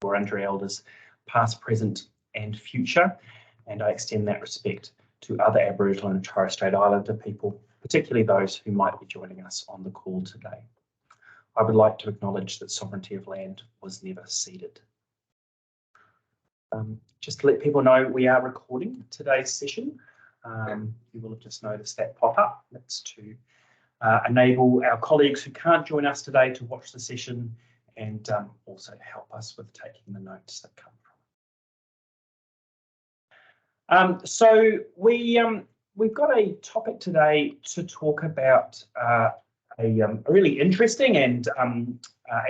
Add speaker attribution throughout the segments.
Speaker 1: Wurundjeri elders, past, present and future, and I extend that respect to other Aboriginal and Torres Strait Islander people, particularly those who might be joining us on the call today. I would like to acknowledge that sovereignty of land was never ceded. Just to let people know, we are recording today's session. You will have just noticed that pop up. That's to enable our colleagues who can't join us today to watch the session and also help us with taking the notes that come from. So we've got a topic today to talk about a really interesting and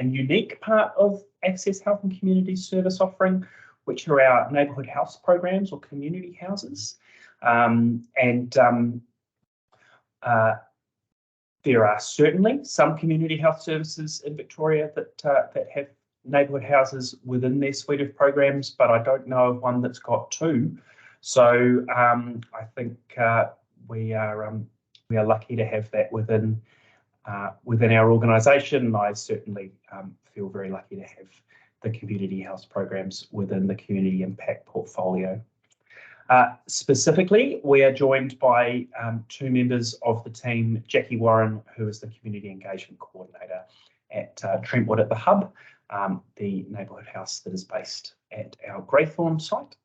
Speaker 1: unique part of Access Health and Community Service offering, which are our neighbourhood house programs or community houses. There are certainly some community health services in Victoria that have neighbourhood houses within their suite of programs, but I don't know of one that's got two. So I think we are lucky to have that within our organisation. I certainly feel very lucky to have the community house programs within the community impact portfolio. Specifically, we are joined by two members of the team, Jackie Waring, who is the Community Engagement Coordinator at Trentwood at the Hub, the neighbourhood house that is based at our Greythorn site,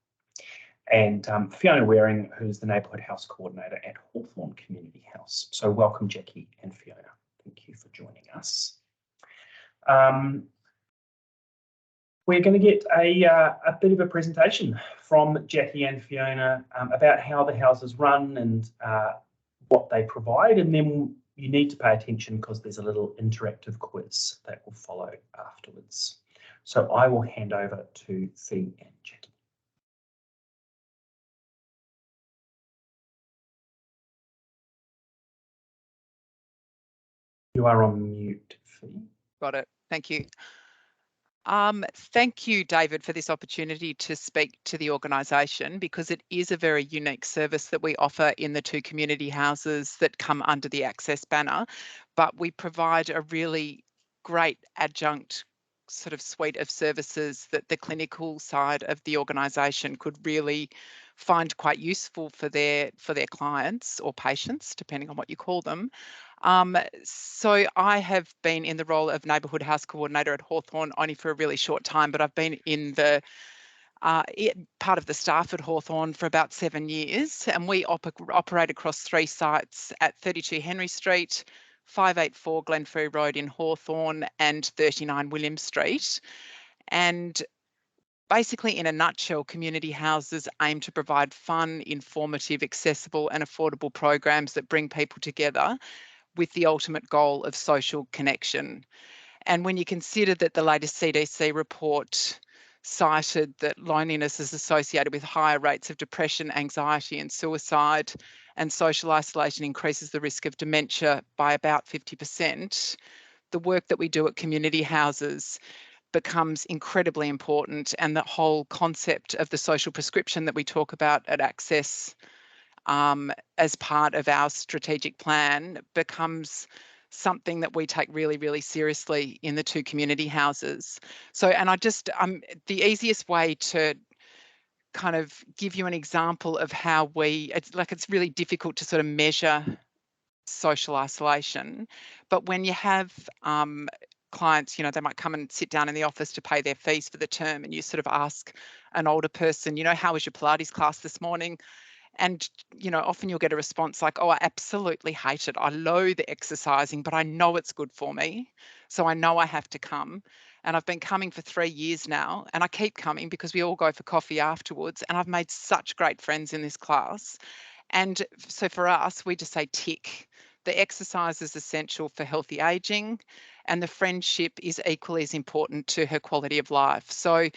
Speaker 1: and Fiona Waring, who is the Neighbourhood House Coordinator at Hawthorn Community House. So welcome, Jackie and Fiona. Thank you for joining us. We're going to get a bit of a presentation from Jackie and Fiona about how the houses run and what they provide, and then you need to pay attention because there's a little interactive quiz that will follow afterwards. So I will hand over to Fee and Jackie. You are on mute, Fee.
Speaker 2: Got it. Thank you. Thank you, David, for this opportunity to speak to the organisation, because it is a very unique service that we offer in the two community houses that come under the Access banner, but we provide a really great adjunct sort of suite of services that the clinical side of the organisation could really find quite useful for their clients or patients, depending on what you call them. So I have been in the role of Neighbourhood House Coordinator at Hawthorn only for a really short time, but I've been in the part of the staff at Hawthorn for about 7 years, and we operate across 3 sites at 32 Henry Street, 584 Glenferrie Road in Hawthorn, and 39 William Street. And basically, in a nutshell, community houses aim to provide fun, informative, accessible and affordable programs that bring people together with the ultimate goal of social connection. And when you consider that the latest CDC report cited that loneliness is associated with higher rates of depression, anxiety and suicide, and social isolation increases the risk of dementia by about 50%, the work that we do at community houses becomes incredibly important, and the whole concept of the social prescription that we talk about at Access as part of our strategic plan becomes something that we take really, really seriously in the two community houses. So, and I just, the easiest way to kind of give you an example of how it's really difficult to sort of measure social isolation, but when you have clients, you know, they might come and sit down in the office to pay their fees for the term, and you sort of ask an older person, you know, how was your Pilates class this morning? And, you know, often you'll get a response like, oh, I absolutely hate it. I loathe exercising, but I know it's good for me. So I know I have to come. And I've been coming for 3 years now, and I keep coming because we all go for coffee afterwards. And I've made such great friends in this class. And so for us, we just say tick. The exercise is essential for healthy aging, and the friendship is equally as important to her quality of life. So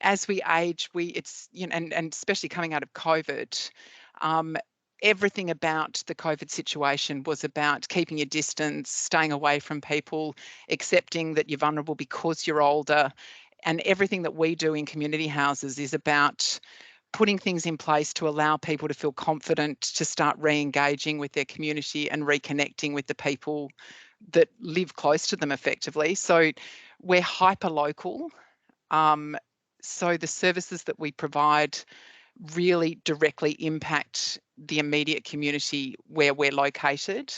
Speaker 2: as we age, it's, you know, and especially coming out of COVID, everything about the COVID situation was about keeping your distance, staying away from people, accepting that you're vulnerable because you're older. And everything that we do in community houses is about putting things in place to allow people to feel confident to start re-engaging with their community and reconnecting with the people that live close to them effectively. So we're hyper local. so the services that we provide really directly impact the immediate community where we're located.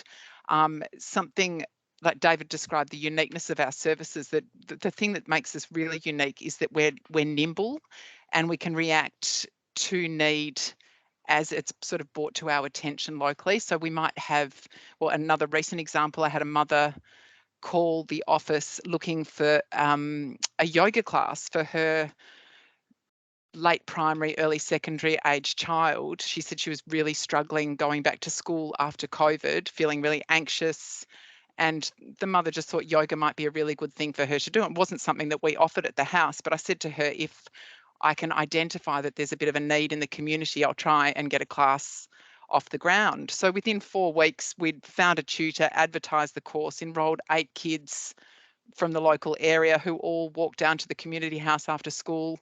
Speaker 2: Something like David described, the uniqueness of our services, that the thing that makes us really unique is that we're nimble and we can react to need as it's sort of brought to our attention locally. So we might have, well, another recent example, I had a mother call the office looking for a yoga class for her late primary, early secondary age child. She said she was really struggling going back to school after COVID, feeling really anxious. And the mother just thought yoga might be a really good thing for her to do. It wasn't something that we offered at the house, but I said to her, if I can identify that there's a bit of a need in the community, I'll try and get a class off the ground. So within 4 weeks, we'd found a tutor, advertised the course, enrolled 8 kids from the local area who all walked down to the community house after school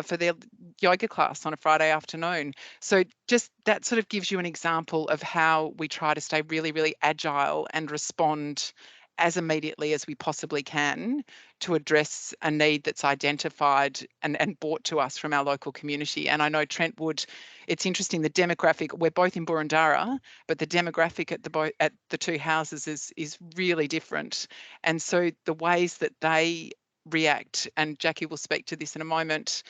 Speaker 2: for their yoga class on a Friday afternoon. So just that sort of gives you an example of how we try to stay really, really agile and respond as immediately as we possibly can to address a need that's identified and brought to us from our local community. And I know Trentwood, it's interesting, the demographic, we're both in Burundara, but the demographic at the 2 houses is really different. And so the ways that they react, and Jackie will speak to this in a moment,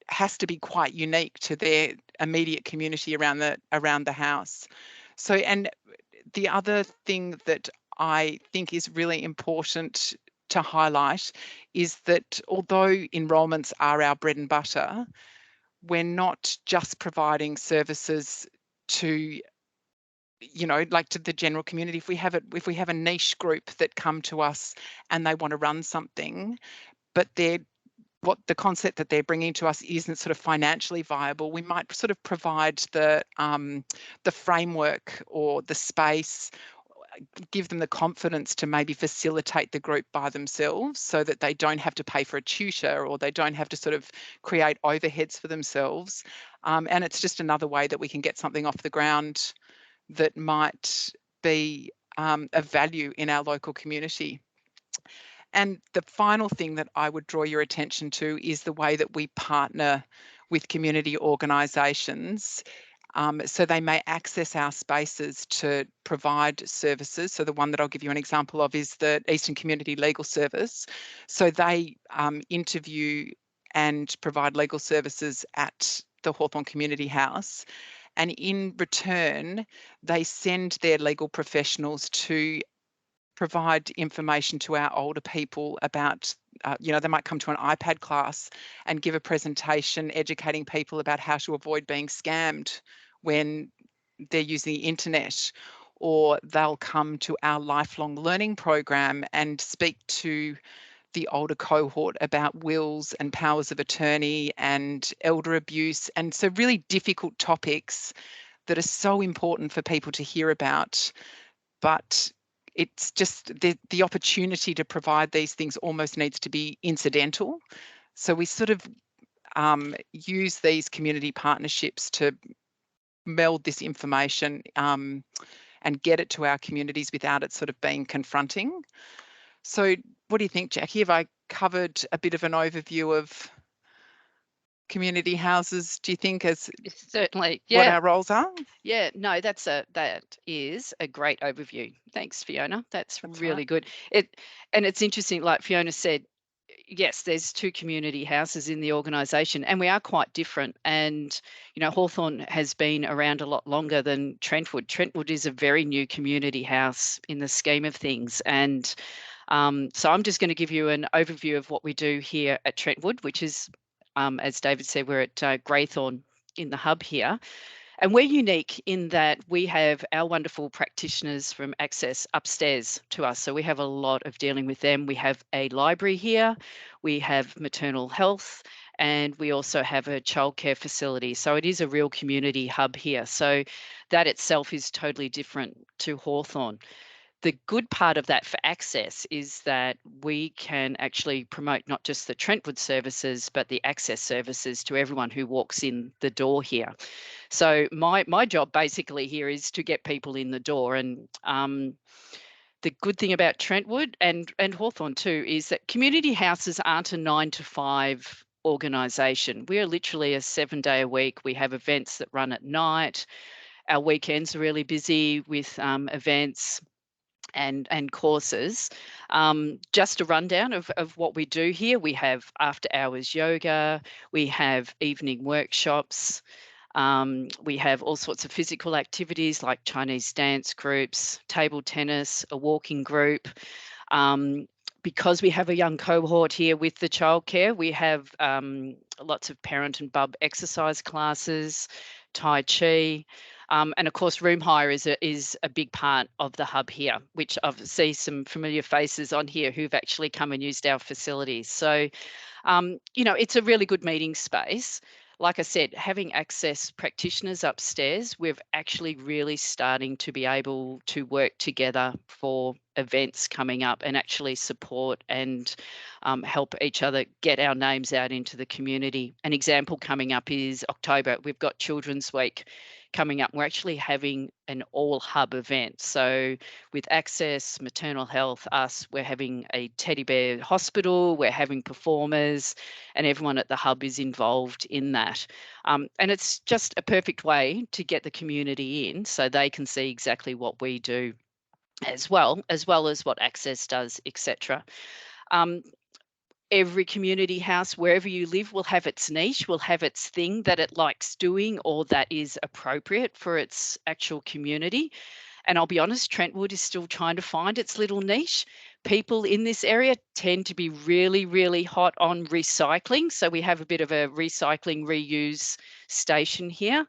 Speaker 2: has to be quite unique to their immediate community around the house. So, and the other thing that I think is really important to highlight is that although enrolments are our bread and butter, we're not just providing services to, you know, like to the general community. If we have a niche group that come to us and they want to run something, but what the concept that they're bringing to us isn't sort of financially viable, we might sort of provide the framework or the space, give them the confidence to maybe facilitate the group by themselves so that they don't have to pay for a tutor or they don't have to sort of create overheads for themselves. And it's just another way that we can get something off the ground that might be of value in our local community. And the final thing that I would draw your attention to is the way that we partner with community organisations. So they may access our spaces to provide services. So the one that I'll give you an example of is the Eastern Community Legal Service. So they interview and provide legal services at the Hawthorn Community House. And in return, they send their legal professionals to provide information to our older people about, you know, they might come to an iPad class and give a presentation educating people about how to avoid being scammed when they're using the internet, or they'll come to our lifelong learning program and speak to the older cohort about wills and powers of attorney and elder abuse. And so really difficult topics that are so important for people to hear about, but it's just the opportunity to provide these things almost needs to be incidental. So we sort of use these community partnerships to meld this information and get it to our communities without it sort of being confronting. So what do you think, Jackie? Have I covered a bit of an overview of community houses, do you think, as
Speaker 3: certainly,
Speaker 2: what our roles are?
Speaker 3: Yeah, no, that is a great overview. Thanks, Fiona. That's really
Speaker 2: right.
Speaker 3: good. And it's interesting, like Fiona said, yes, there's 2 community houses in the organisation, and we are quite different. And you know, Hawthorn has been around a lot longer than Trentwood. Trentwood is a very new community house in the scheme of things, and so I'm just going to give you an overview of what we do here at Trentwood, which is, as David said, we're at Greythorn in the hub here. And we're unique in that we have our wonderful practitioners from Access upstairs to us. So we have a lot of dealing with them. We have a library here, we have maternal health, and we also have a childcare facility. So it is a real community hub here. So that itself is totally different to Hawthorn. The good part of that for Access is that we can actually promote not just the Trentwood services, but the Access services to everyone who walks in the door here. So my job basically here is to get people in the door, and the good thing about Trentwood and Hawthorn too is that community houses aren't a 9 to 5 organisation. We are literally a 7-day a week. We have events that run at night. Our weekends are really busy with events and courses. Just a rundown of what we do here. We have after hours yoga, we have evening workshops, we have all sorts of physical activities like Chinese dance groups, table tennis, a walking group. Because we have a young cohort here with the childcare, we have lots of parent and bub exercise classes, Tai Chi, and of course room hire is a big part of the hub here, which I see some familiar faces on here who've actually come and used our facilities. So, you know, it's a really good meeting space. Like I said, having Access practitioners upstairs, we're actually really starting to be able to work together for events coming up and actually support and help each other get our names out into the community. An example coming up is October. We've got Children's Week coming up. We're actually having an all hub event. So with Access, Maternal Health, us, we're having a teddy bear hospital, we're having performers, and everyone at the hub is involved in that. And it's just a perfect way to get the community in so they can see exactly what we do as well as what Access does, etc. Every community house, wherever you live, will have its niche, will have its thing that it likes doing or that is appropriate for its actual community. And I'll be honest, Trentwood is still trying to find its little niche. People in this area tend to be really, really hot on recycling. So we have a bit of a recycling reuse station here.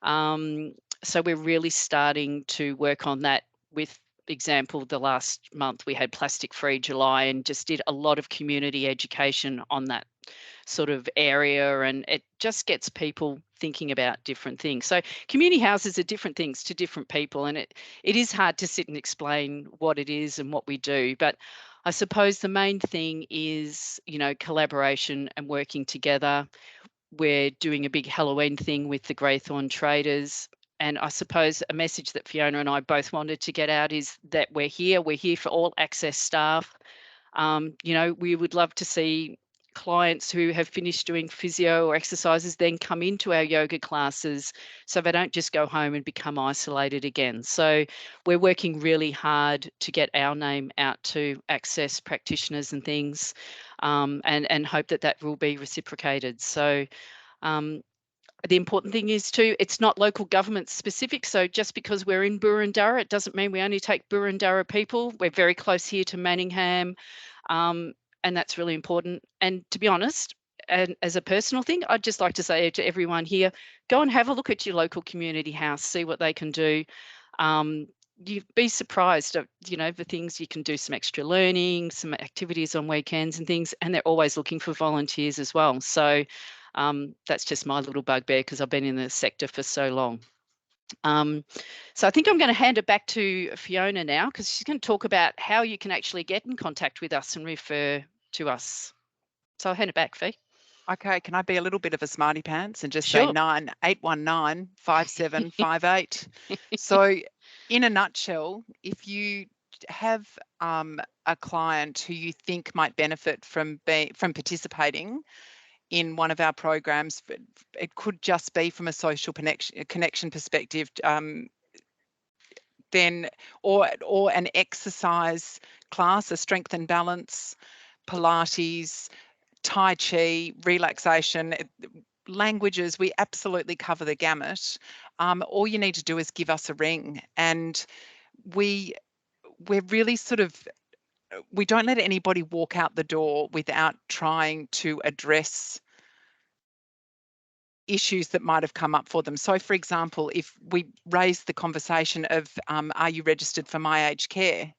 Speaker 3: So we're really starting to work on that. With example, the last month we had Plastic Free July and just did a lot of community education on that sort of area, and it just gets people thinking about different things. So community houses are different things to different people, and it is hard to sit and explain what it is and what we do, but I suppose the main thing is, you know, collaboration and working together. We're doing a big Halloween thing with the Greythorn Traders. And I suppose a message that Fiona and I both wanted to get out is that we're here for all Access staff. You know, we would love to see clients who have finished doing physio or exercises then come into our yoga classes so they don't just go home and become isolated again. So we're working really hard to get our name out to Access practitioners and things, and hope that will be reciprocated. So the important thing is too, it's not local government specific. So just because we're in Burundara, it doesn't mean we only take Burundara people. We're very close here to Manningham, and that's really important. And to be honest, and as a personal thing, I'd just like to say to everyone here, go and have a look at your local community house, see what they can do. You'd be surprised at, you know, the things you can do, some extra learning, some activities on weekends and things, and they're always looking for volunteers as well. So that's just my little bugbear because I've been in the sector for so long. So I think I'm going to hand it back to Fiona now because she's going to talk about how you can actually get in contact with us and refer to us. So I'll hand it back, Fee.
Speaker 2: Okay, can I be a little bit of a smarty pants and just
Speaker 3: Sure.
Speaker 2: say 98195758? So in a nutshell, if you have a client who you think might benefit from participating in one of our programs, it could just be from a social connection perspective, then or an exercise class, a strength and balance, Pilates, Tai Chi, relaxation, languages, we absolutely cover the gamut. All you need to do is give us a ring, and we're really we don't let anybody walk out the door without trying to address issues that might have come up for them. So for example, if we raise the conversation of are you registered for My Aged Care?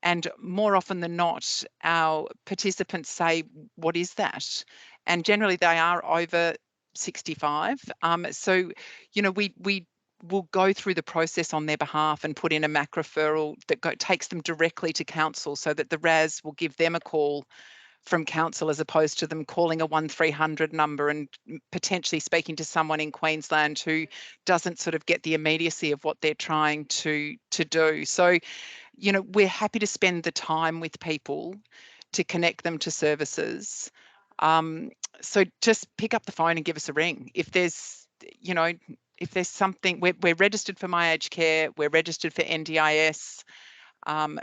Speaker 2: And more often than not, our participants say, what is that? And generally they are over 65. So, you know, we will go through the process on their behalf and put in a MAC referral that takes them directly to council so that the RAS will give them a call from council as opposed to them calling a 1300 number and potentially speaking to someone in Queensland who doesn't sort of get the immediacy of what they're trying to do. So you know, we're happy to spend the time with people to connect them to services. So just pick up the phone and give us a ring. If there's, you know, if there's something, we're registered for My Aged Care, we're registered for NDIS. I'm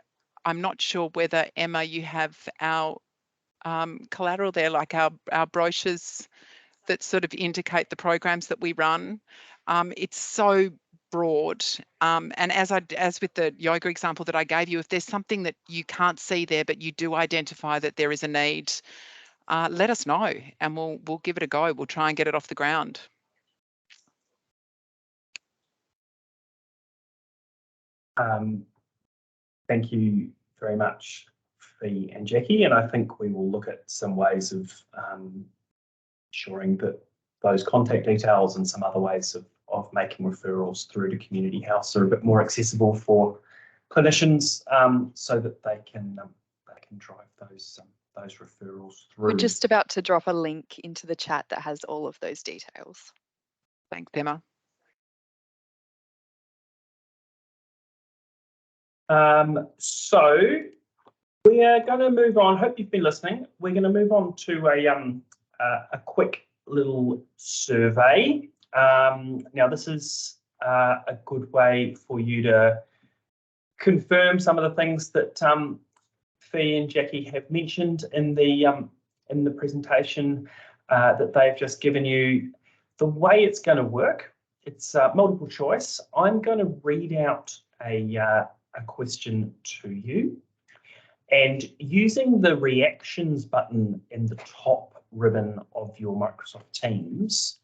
Speaker 2: not sure whether, Emma, you have our collateral there, like our brochures that sort of indicate the programs that we run. It's so broad. And as with the yoga example that I gave you, if there's something that you can't see there, but you do identify that there is a need, let us know and we'll give it a go. We'll try and get it off the ground.
Speaker 1: Thank you very much, Fee and Jackie, and I think we will look at some ways of ensuring that those contact details and some other ways of making referrals through to Community House are a bit more accessible for clinicians, so that they can drive those referrals through.
Speaker 4: We're just about to drop a link into the chat that has all of those details.
Speaker 2: Thanks, Emma.
Speaker 1: So we are going to move on. Hope you've been listening. We're going to move on to a quick little survey. Now, this is a good way for you to confirm some of the things that Fee and Jackie have mentioned in the presentation that they've just given you. The way it's going to work, it's multiple choice. I'm going to read out a question to you, and using the reactions button in the top ribbon of your Microsoft Teams,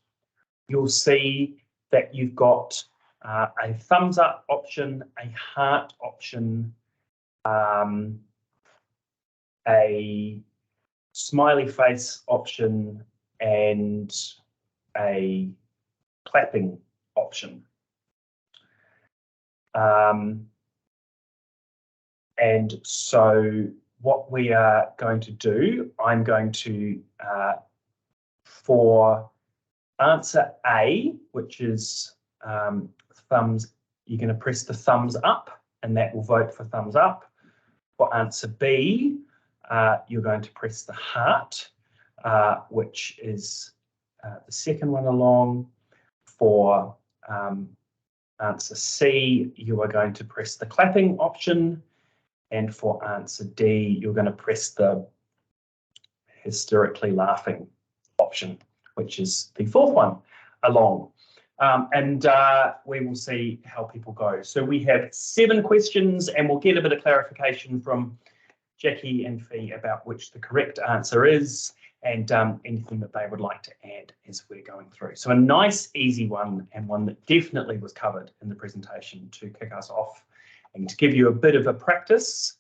Speaker 1: you'll see that you've got a thumbs up option, a heart option, a smiley face option, and a clapping option. And so what we are going to do, I'm going to, for answer A, which is thumbs, you're going to press the thumbs up and that will vote for thumbs up. For answer B, you're going to press the heart, which is the second one along. For answer C, you are going to press the clapping option. And for answer D, you're going to press the hysterically laughing option, which is the fourth one along. And we will see how people go. So we have 7 questions, and we'll get a bit of clarification from Jackie and Fee about which the correct answer is, and anything that they would like to add as we're going through. So a nice, easy one, and one that definitely was covered in the presentation to kick us off. And to give you a bit of a practice,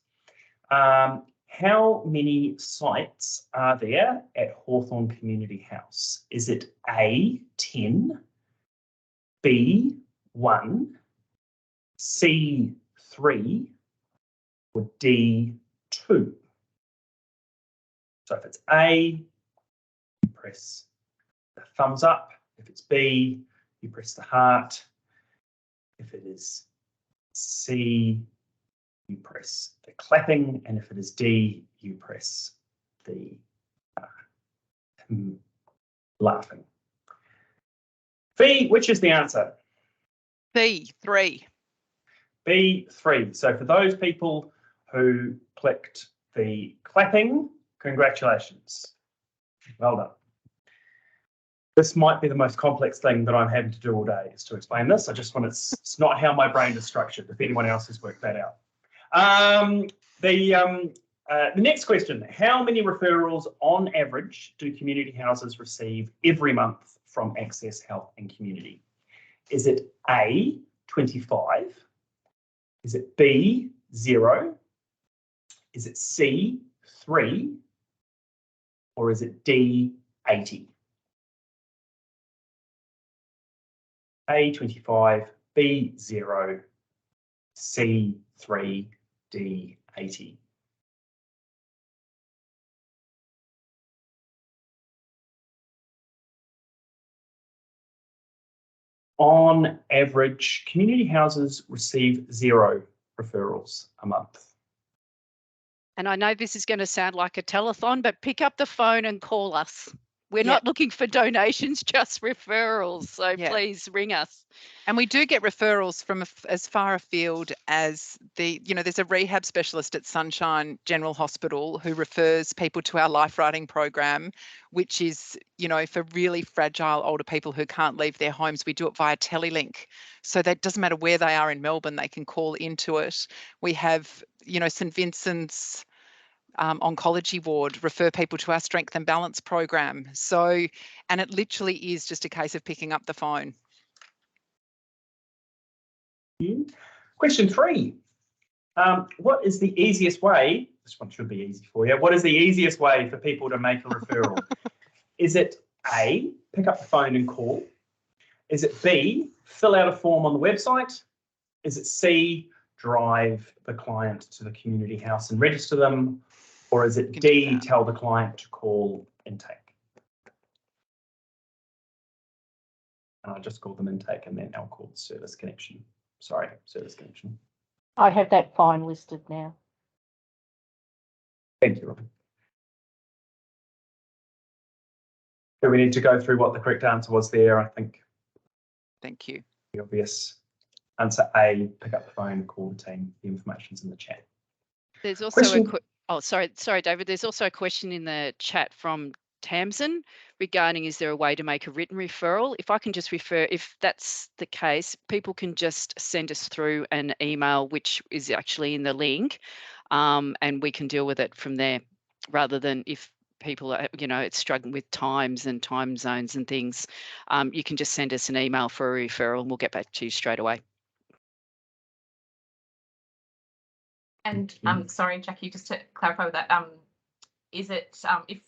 Speaker 1: how many sites are there at Hawthorn Community House? Is it A, 10, B, 1, C, 3, or D, 2? So if it's A, you press the thumbs up. If it's B, you press the heart. If it is C, you press the clapping, and if it is D, you press the laughing. Fee, which is the answer?
Speaker 2: B, 3.
Speaker 1: B, 3. So for those people who clicked the clapping, congratulations. Well done. This might be the most complex thing that I'm having to do all day, is to explain this. I just want it's not how my brain is structured, if anyone else has worked that out. The next question, how many referrals on average do community houses receive every month from Access Health and Community? Is it A, 25? Is it B, 0? Is it C, 3? Or is it D, 80? A, 25, B, 0, C, 3, D, 80. On average, community houses receive 0 referrals a month.
Speaker 3: And I know this is going to sound like a telethon, but pick up the phone and call us. We're
Speaker 2: Yeah.
Speaker 3: not looking for donations, just referrals. So
Speaker 2: Yeah.
Speaker 3: please ring us.
Speaker 2: And we do get referrals from as far afield as there's a rehab specialist at Sunshine General Hospital who refers people to our life writing program, which is, for really fragile older people who can't leave their homes. We do it via Telelink. So that doesn't matter where they are in Melbourne, they can call into it. We have, St Vincent's oncology ward refer people to our strength and balance program. So, and it literally is just a case of picking up the phone.
Speaker 1: Question 3. What is the easiest way? This one should be easy for you. What is the easiest way for people to make a referral? Is it A, pick up the phone and call? Is it B, fill out a form on the website? Is it C, drive the client to the community house and register them? Or is it D, tell the client to call intake? And I just called them intake and they're now called service connection. Sorry, service connection.
Speaker 5: I have that fine listed now.
Speaker 1: Thank you, Robin. Do we need to go through what the correct answer was there? I think
Speaker 2: Thank you.
Speaker 1: the obvious answer A, pick up the phone, call the team. The information's in the chat.
Speaker 3: There's also
Speaker 1: Question.
Speaker 3: sorry, David. There's also a question in the chat from Tamsin regarding, is there a way to make a written referral? If I can just refer, if that's the case, people can just send us through an email, which is actually in the link, and we can deal with it from there, rather than if people are, it's struggling with times and time zones and things. You can just send us an email for a referral and we'll get back to you straight away.
Speaker 6: And sorry, Jackie, just to clarify with that, is it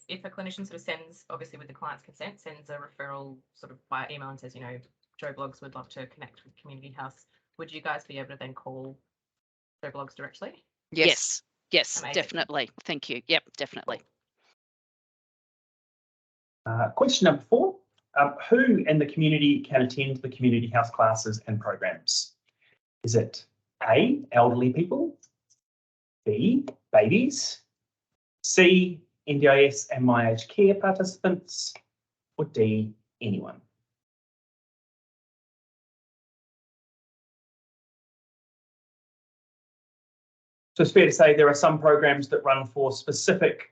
Speaker 6: if a clinician sort of sends, obviously with the client's consent, sends a referral sort of by email and says, Joe Bloggs would love to connect with Community House, would you guys be able to then call Joe Bloggs directly?
Speaker 3: Yes,
Speaker 6: Amazing.
Speaker 3: definitely. Thank you. Yep, definitely.
Speaker 1: Question number 4. Who in the community can attend the community house classes and programs? Is it A, elderly people, B, babies, C, NDIS and My Aged Care participants, or D, anyone? So it's fair to say there are some programs that run for specific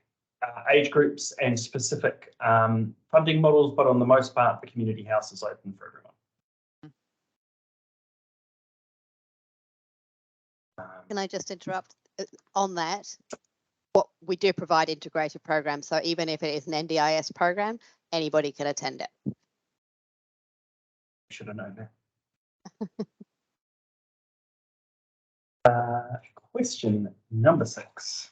Speaker 1: age groups and specific funding models, but on the most part, the community house is open for everyone.
Speaker 7: Can I just interrupt on that? What we do provide integrated programs, so even if it is an NDIS program, anybody can attend it.
Speaker 1: Should have known that. Question number 6.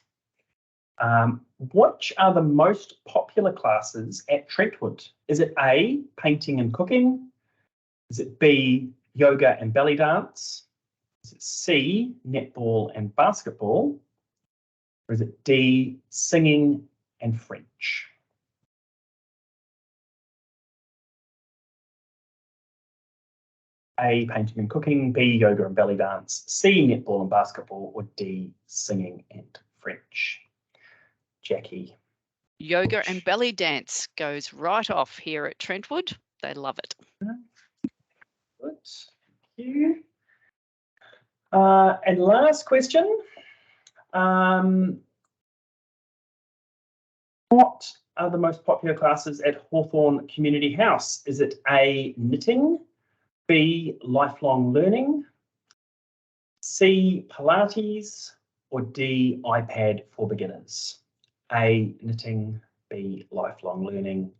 Speaker 1: Which are the most popular classes at Trentwood? Is it A, painting and cooking? Is it B, yoga and belly dance? Is it C, netball and basketball? Or is it D, singing and French? A, painting and cooking, B, yoga and belly dance, C, netball and basketball, or D, singing and French? Jackie.
Speaker 3: Yoga and belly dance goes right off here at Trentwood. They love it.
Speaker 1: Good. Thank you. And last question. What are the most popular classes at Hawthorn Community House? Is it A, knitting, B, lifelong learning, C, Pilates, or D, iPad for beginners? A, knitting, B, lifelong learning,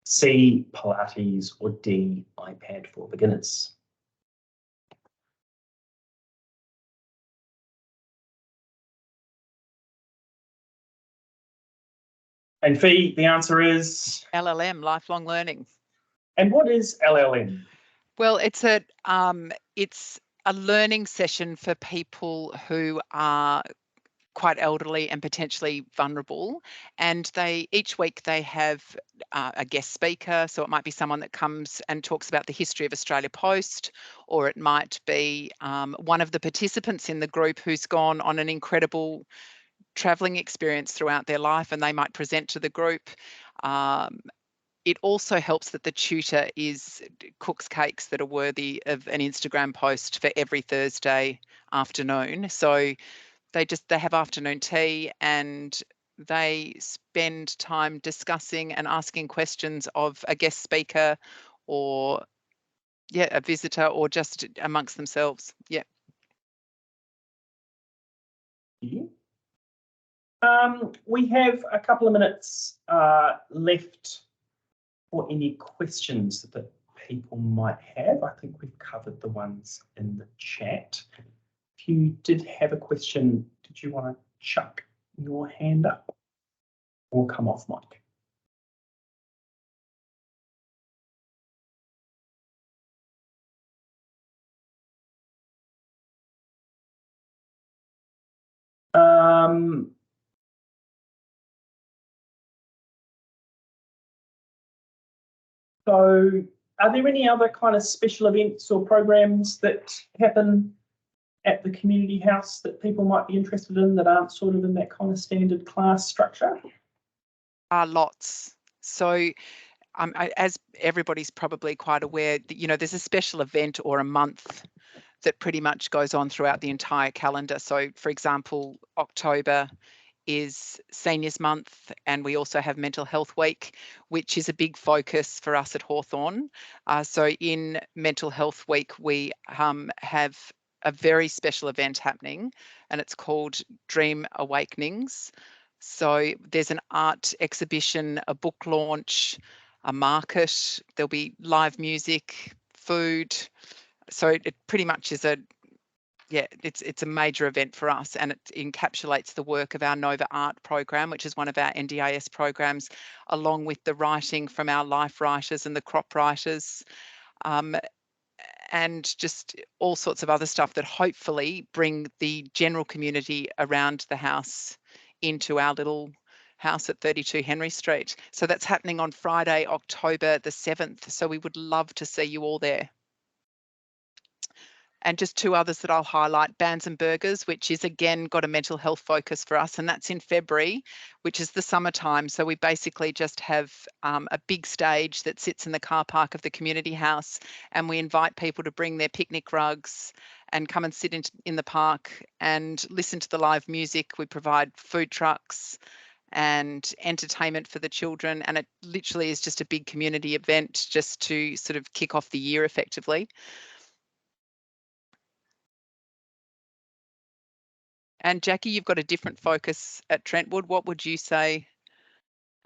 Speaker 1: C, Pilates, or D, iPad for beginners? And Fee, the answer is?
Speaker 2: LLM, lifelong learning.
Speaker 1: And what is LLM?
Speaker 2: Well, it's a learning session for people who are quite elderly and potentially vulnerable, and each week they have a guest speaker. So it might be someone that comes and talks about the history of Australia Post, or it might be one of the participants in the group who's gone on an incredible travelling experience throughout their life, and they might present to the group. It also helps that the tutor cooks cakes that are worthy of an Instagram post for every Thursday afternoon. So they have afternoon tea, and they spend time discussing and asking questions of a guest speaker, or a visitor, or just amongst themselves. Yeah.
Speaker 1: We have a couple of minutes left for any questions that people might have. I think we've covered the ones in the chat. If you did have a question, did you want to chuck your hand up or come off mic? So are there any other kind of special events or programs that happen at the community house that people might be interested in that aren't sort of in that kind of standard class structure?
Speaker 2: Lots. So as everybody's probably quite aware, there's a special event or a month that pretty much goes on throughout the entire calendar. So for example, October is Seniors Month, and we also have Mental Health Week, which is a big focus for us at Hawthorn. So in Mental Health Week, we have a very special event happening, and it's called Dream Awakenings. So there's an art exhibition, a book launch, a market, there'll be live music, food. So it pretty much is it's a major event for us, and it encapsulates the work of our Nova Art program, which is one of our NDIS programs, along with the writing from our life writers and the crop writers, and just all sorts of other stuff that hopefully bring the general community around the house into our little house at 32 Henry Street. So that's happening on Friday, October the 7th. So we would love to see you all there. And just two others that I'll highlight, Bands and Burgers, which is again got a mental health focus for us, and that's in February, which is the summertime. So we basically just have a big stage that sits in the car park of the community house, and we invite people to bring their picnic rugs and come and sit in the park and listen to the live music. We provide food trucks and entertainment for the children, and it literally is just a big community event just to sort of kick off the year effectively. And Jackie, you've got a different focus at Trentwood. What would you say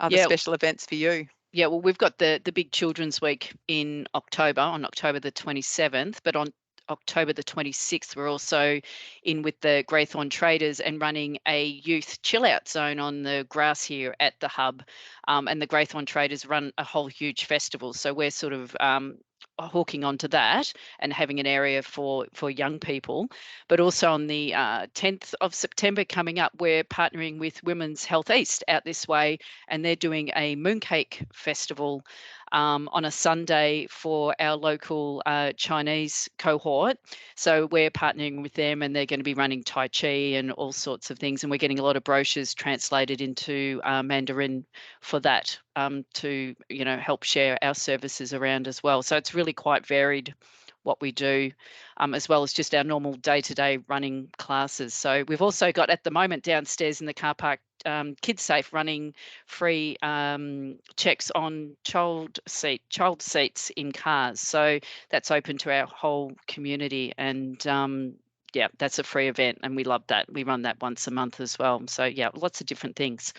Speaker 2: are the special events for you?
Speaker 3: Yeah, well, we've got the Big Children's Week in October, on October the 27th, but on October the 26th, we're also in with the Graythorn Traders and running a youth chill out zone on the grass here at the hub. And the Graythorn Traders run a whole huge festival. So we're sort of hooking onto that and having an area for young people. But also on the 10th of September coming up, we're partnering with Women's Health East out this way, and they're doing a mooncake festival on a Sunday for our local Chinese cohort. So we're partnering with them, and they're going to be running Tai Chi and all sorts of things. And we're getting a lot of brochures translated into Mandarin for that to, help share our services around as well. So it's really quite varied what we do, as well as just our normal day-to-day running classes. So we've also got at the moment downstairs in the car park, Kids Safe running free checks on child seats in cars. So that's open to our whole community, and that's a free event, and we love that. We run that once a month as well. So yeah, lots of different things.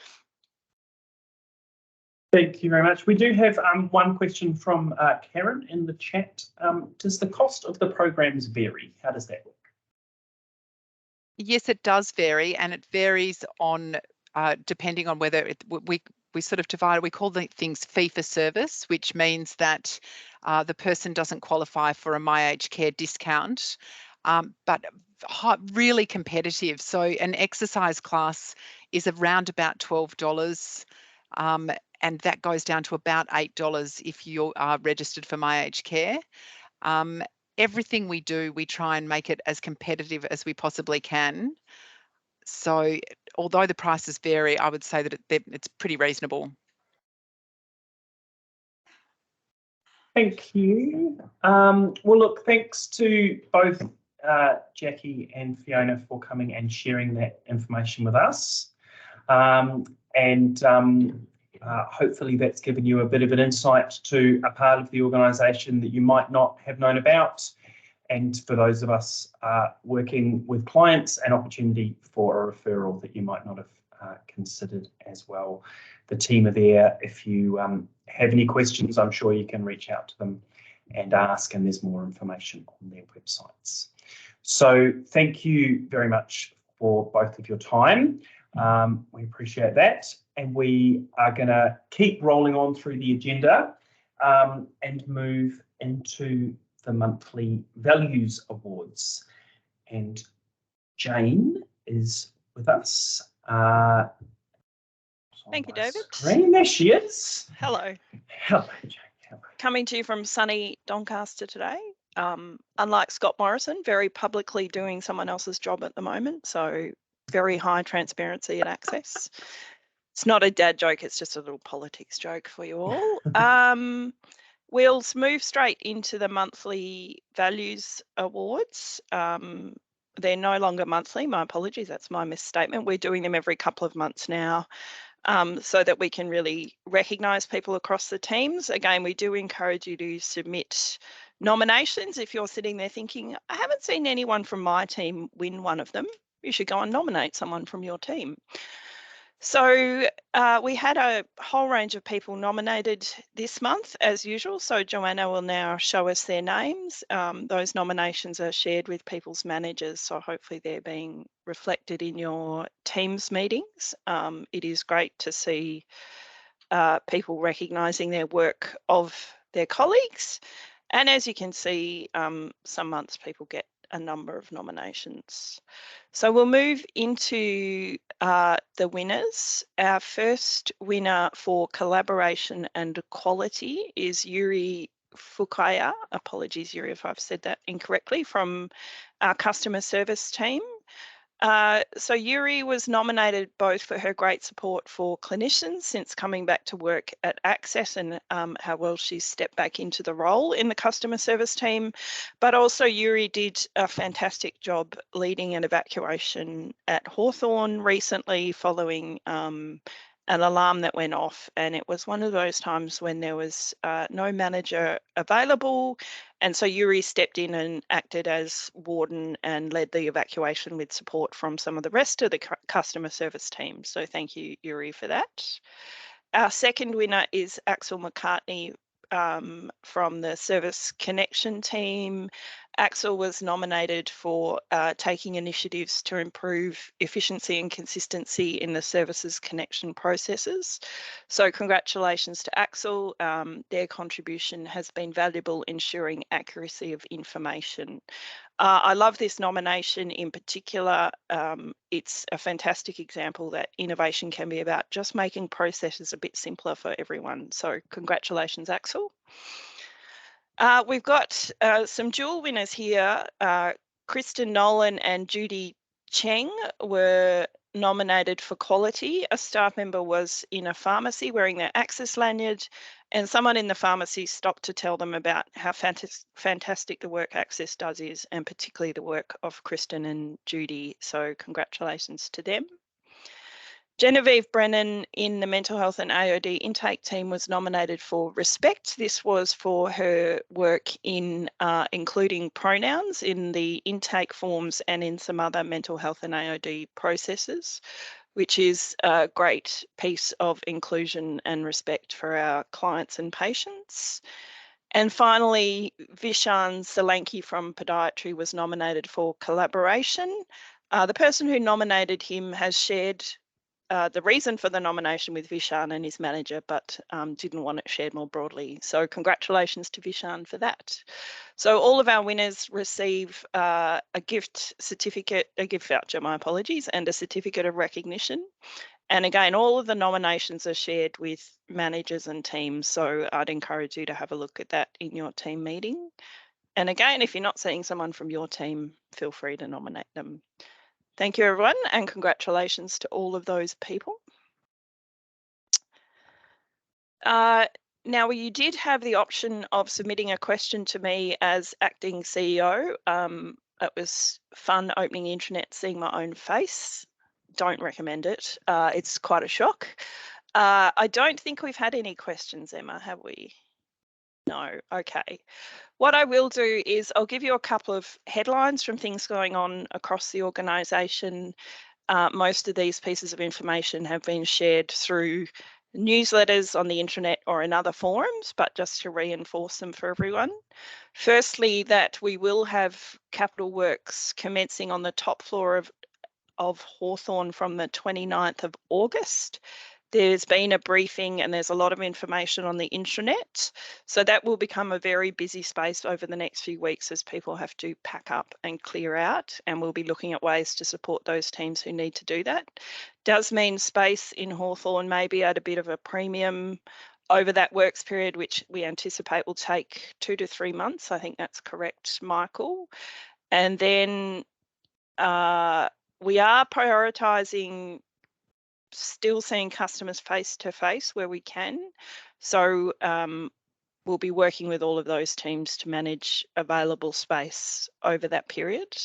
Speaker 1: Thank you very much. We do have one question from Karen in the chat. Does the cost of the programs vary? How does that work?
Speaker 2: Yes, it does vary, and it varies on depending on whether we sort of divide. We call the things fee for service, which means that the person doesn't qualify for a My Aged Care discount. But really competitive. So an exercise class is around about $12, and that goes down to about $8 if you are registered for My Aged Care. Everything we do, we try and make it as competitive as we possibly can. So although the prices vary, I would say that it's pretty reasonable.
Speaker 1: Thank you. Well, look, thanks to both Jackie and Fiona for coming and sharing that information with us. Hopefully that's given you a bit of an insight to a part of the organisation that you might not have known about. And for those of us working with clients, an opportunity for a referral that you might not have considered as well. The team are there. If you have any questions, I'm sure you can reach out to them and ask, and there's more information on their websites. So thank you very much for both of your time. We appreciate that, and we are going to keep rolling on through the agenda and move into the monthly Values Awards. And Jane is with us.
Speaker 8: Thank you, David.
Speaker 1: There she is.
Speaker 8: Hello.
Speaker 1: Hello, Jane. Hello.
Speaker 8: Coming to you from sunny Doncaster today. Unlike Scott Morrison, very publicly doing someone else's job at the moment, so very high transparency and access. It's not a dad joke, it's just a little politics joke for you all. We'll move straight into the monthly Values Awards. They're no longer monthly, my apologies, that's my misstatement. We're doing them every couple of months now. So that we can really recognise people across the teams. Again, we do encourage you to submit nominations if you're sitting there thinking, I haven't seen anyone from my team win one of them. You should go and nominate someone from your team. So we had a whole range of people nominated this month, as usual. So Joanna will now show us their names. Those nominations are shared with people's managers, so hopefully they're being reflected in your teams meetings. It is great to see people recognising their work of their colleagues. And as you can see, some months people get a number of nominations. So we'll move into the winners. Our first winner for collaboration and quality is Yuri Fukaya. Apologies, Yuri, if I've said that incorrectly, from our customer service team. So Yuri was nominated both for her great support for clinicians since coming back to work at Access and how well she's stepped back into the role in the customer service team, but also Yuri did a fantastic job leading an evacuation at Hawthorn recently following an alarm that went off, and it was one of those times when there was no manager available, and so Yuri stepped in and acted as warden and led the evacuation with support from some of the rest of the customer service team. So thank you, Yuri, for that. Our second winner is Axel McCartney from the Service Connection team. Axel was nominated for taking initiatives to improve efficiency and consistency in the services connection processes. So congratulations to Axel. Their contribution has been valuable, ensuring accuracy of information. I love this nomination in particular. It's a fantastic example that innovation can be about just making processes a bit simpler for everyone. So congratulations, Axel. We've got some dual winners here. Kristen Nolan and Judy Cheng were nominated for quality. A staff member was in a pharmacy wearing their Access lanyard, and someone in the pharmacy stopped to tell them about how fantastic the work Access does is, and particularly the work of Kristen and Judy. So congratulations to them. Genevieve Brennan in the Mental Health and AOD intake team was nominated for Respect. This was for her work in including pronouns in the intake forms and in some other mental health and AOD processes, which is a great piece of inclusion and respect for our clients and patients. And finally, Vishan Solanki from Podiatry was nominated for Collaboration. The person who nominated him has shared the reason for the nomination with Vishan and his manager, but didn't want it shared more broadly. So congratulations to Vishan for that. So all of our winners receive a gift voucher, my apologies, and a certificate of recognition. And again, all of the nominations are shared with managers and teams. So I'd encourage you to have a look at that in your team meeting. And again, if you're not seeing someone from your team, feel free to nominate them. Thank you, everyone, and congratulations to all of those people. Now, you did have the option of submitting a question to me as acting CEO. It was fun opening the internet, seeing my own face. Don't recommend it. It's quite a shock. I don't think we've had any questions, Emma, have we? No, okay. What I will do is I'll give you a couple of headlines from things going on across the organisation. Most of these pieces of information have been shared through newsletters on the internet or in other forums, but just to reinforce them for everyone. Firstly, that we will have capital works commencing on the top floor of Hawthorn from the 29th of August. There's been a briefing and there's a lot of information on the intranet. So that will become a very busy space over the next few weeks as people have to pack up and clear out. And we'll be looking at ways to support those teams who need to do that. Does mean space in Hawthorn may be at a bit of a premium over that works period, which we anticipate will take 2 to 3 months. I think that's correct, Michael. And then we are prioritising still seeing customers face to face where we can. So we'll be working with all of those teams to manage available space over that period.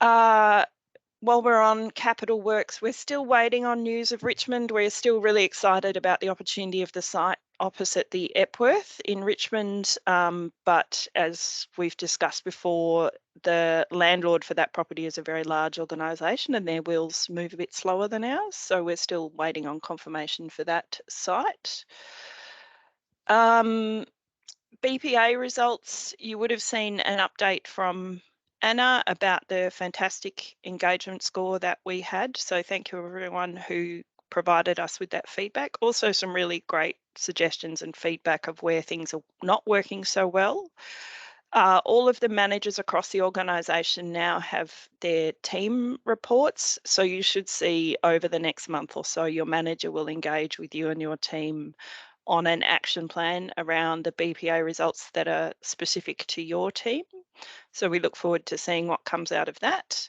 Speaker 8: While we're on capital works, we're still waiting on news of Richmond. We're still really excited about the opportunity of the site opposite the Epworth in Richmond. But as we've discussed before, the landlord for that property is a very large organisation and their wheels move a bit slower than ours. So we're still waiting on confirmation for that site. BPA results, you would have seen an update from Anna about the fantastic engagement score that we had. So thank you everyone who provided us with that feedback. Also some really great suggestions and feedback of where things are not working so well. All of the managers across the organisation now have their team reports. So you should see over the next month or so, your manager will engage with you and your team on an action plan around the BPA results that are specific to your team. So we look forward to seeing what comes out of that.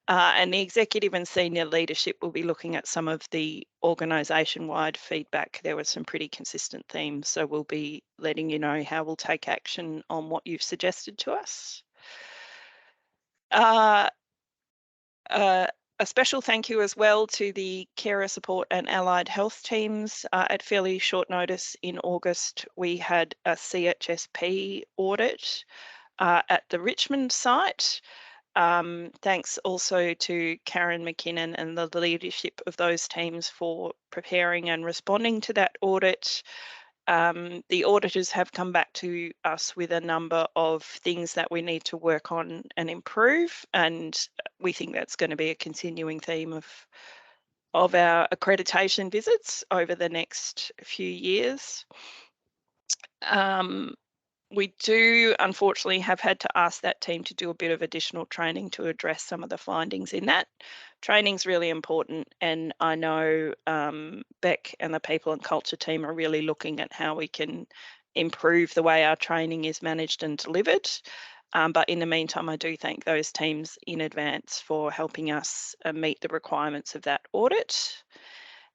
Speaker 8: And the executive and senior leadership will be looking at some of the organisation-wide feedback. There were some pretty consistent themes, so we'll be letting you know how we'll take action on what you've suggested to us. A special thank you as well to the carer support and allied health teams. At fairly short notice in August, we had a CHSP audit at the Richmond site. Thanks also to Karen McKinnon and the leadership of those teams for preparing and responding to that audit. The auditors have come back to us with a number of things that we need to work on and improve, and we think that's going to be a continuing theme of our accreditation visits over the next few years. We do unfortunately have had to ask that team to do a bit of additional training to address some of the findings in that. Training's really important, and I know Beck and the people and culture team are really looking at how we can improve the way our training is managed and delivered. But in the meantime, I do thank those teams in advance for helping us meet the requirements of that audit.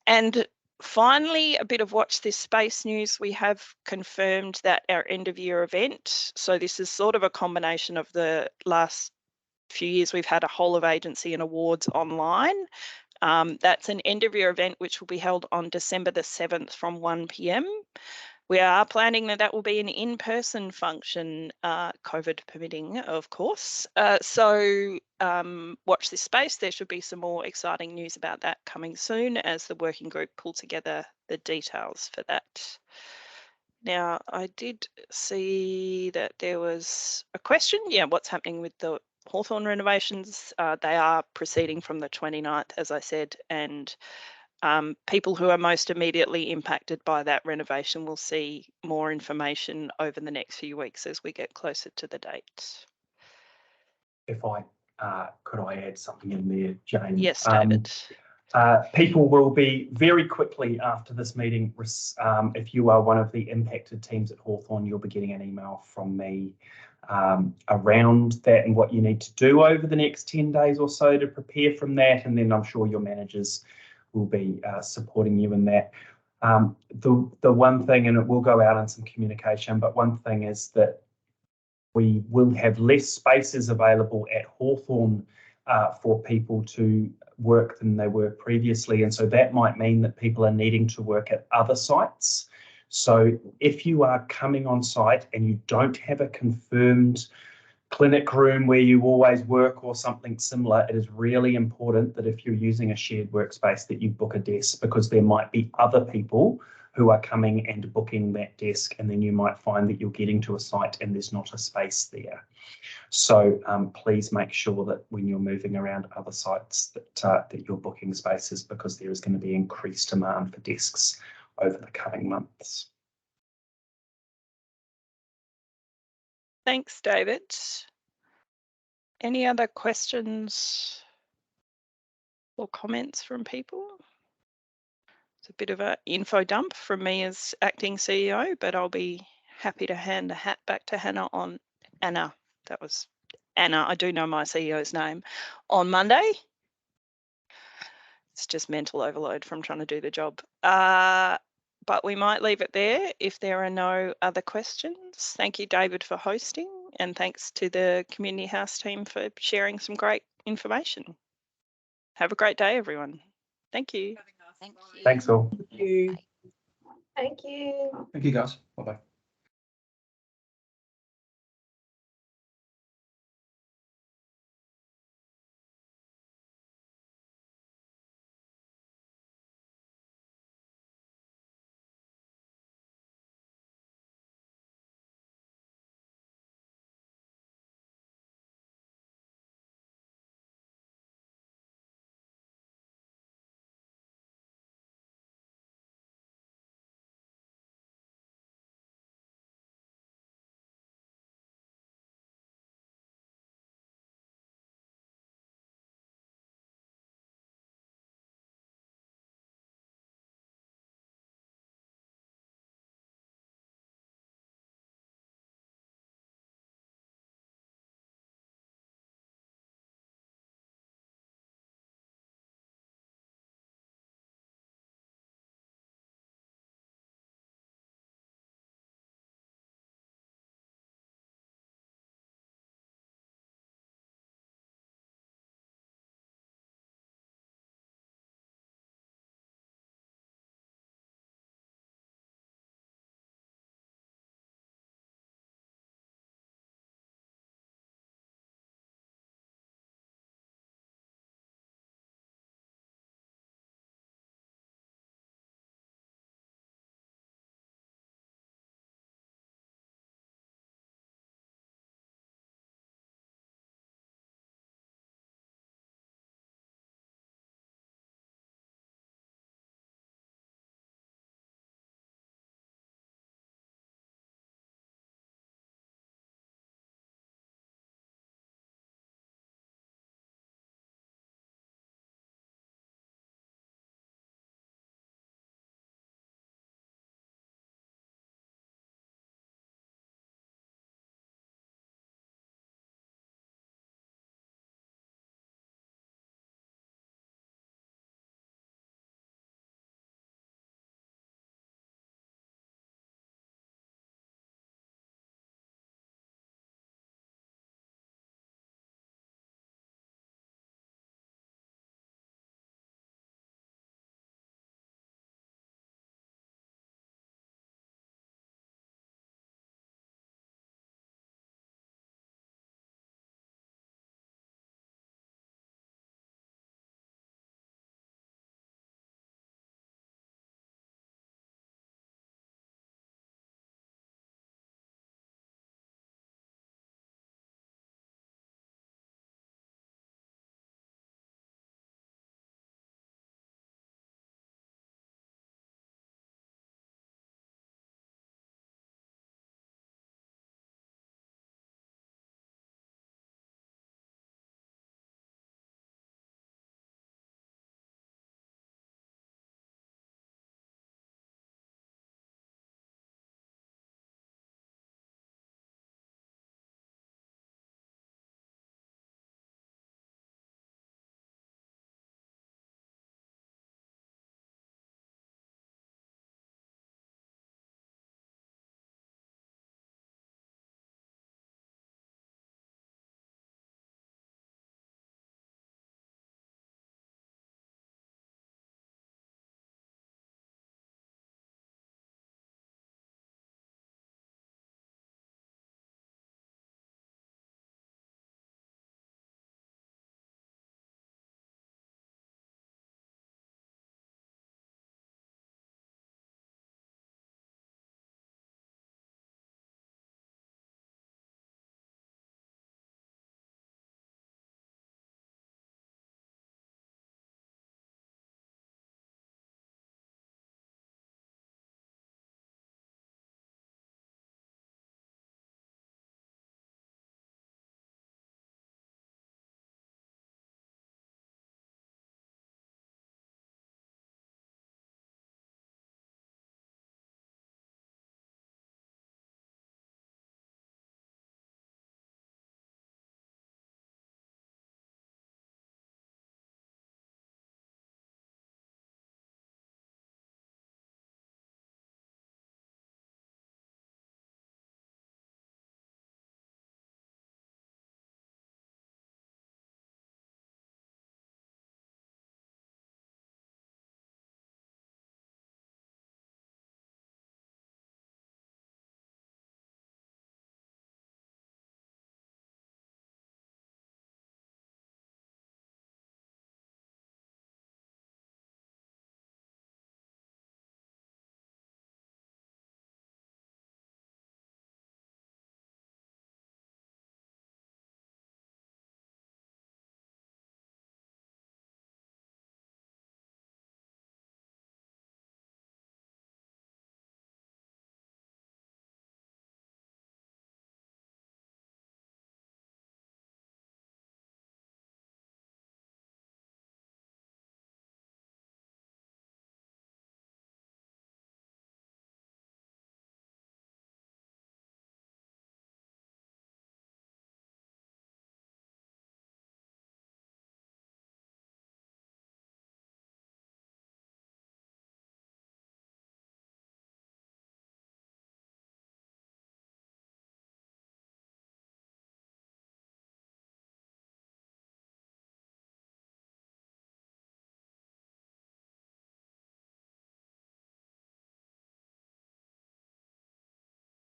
Speaker 8: And finally, a bit of watch this space news. We have confirmed that our end of year event, so this is sort of a combination of the last few years we've had a whole of agency and awards online. That's an end of year event which will be held on December the 7th from 1 p.m. We are planning that will be an in-person function, COVID permitting, of course. So watch this space. There should be some more exciting news about that coming soon as the working group pull together the details for that. Now, I did see that there was a question. Yeah, what's happening with the Hawthorn renovations, they are proceeding from the 29th, as I said, and people who are most immediately impacted by that renovation will see more information over the next few weeks as we get closer to the date.
Speaker 1: If I could I add something in there, Jane?
Speaker 8: Yes, David.
Speaker 1: People will be very quickly after this meeting, if you are one of the impacted teams at Hawthorn, you'll be getting an email from me around that and what you need to do over the next 10 days or so to prepare from that. And then I'm sure your managers will be supporting you in that. The one thing, and it will go out in some communication, but one thing is that we will have less spaces available at Hawthorn for people to work than they were previously. And so that might mean that people are needing to work at other sites. So if you are coming on site and you don't have a confirmed clinic room where you always work or something similar, it is really important that if you're using a shared workspace that you book a desk, because there might be other people who are coming and booking that desk, and then you might find that you're getting to a site and there's not a space there. So please make sure that when you're moving around other sites that you're booking spaces, because there is going to be increased demand for desks over the coming months.
Speaker 8: Thanks, David. Any other questions or comments from people? It's a bit of an info dump from me as acting CEO, but I'll be happy to hand the hat back to Hannah on Anna. That was Anna. I do know my CEO's name. On Monday. It's just mental overload from trying to do the job. But we might leave it there if there are no other questions. Thank you, David, for hosting, and thanks to the Community House team for sharing some great information. Have a great day, everyone. Thank you.
Speaker 7: Thank you.
Speaker 1: Thanks all.
Speaker 6: Thank you.
Speaker 9: Thank you, guys.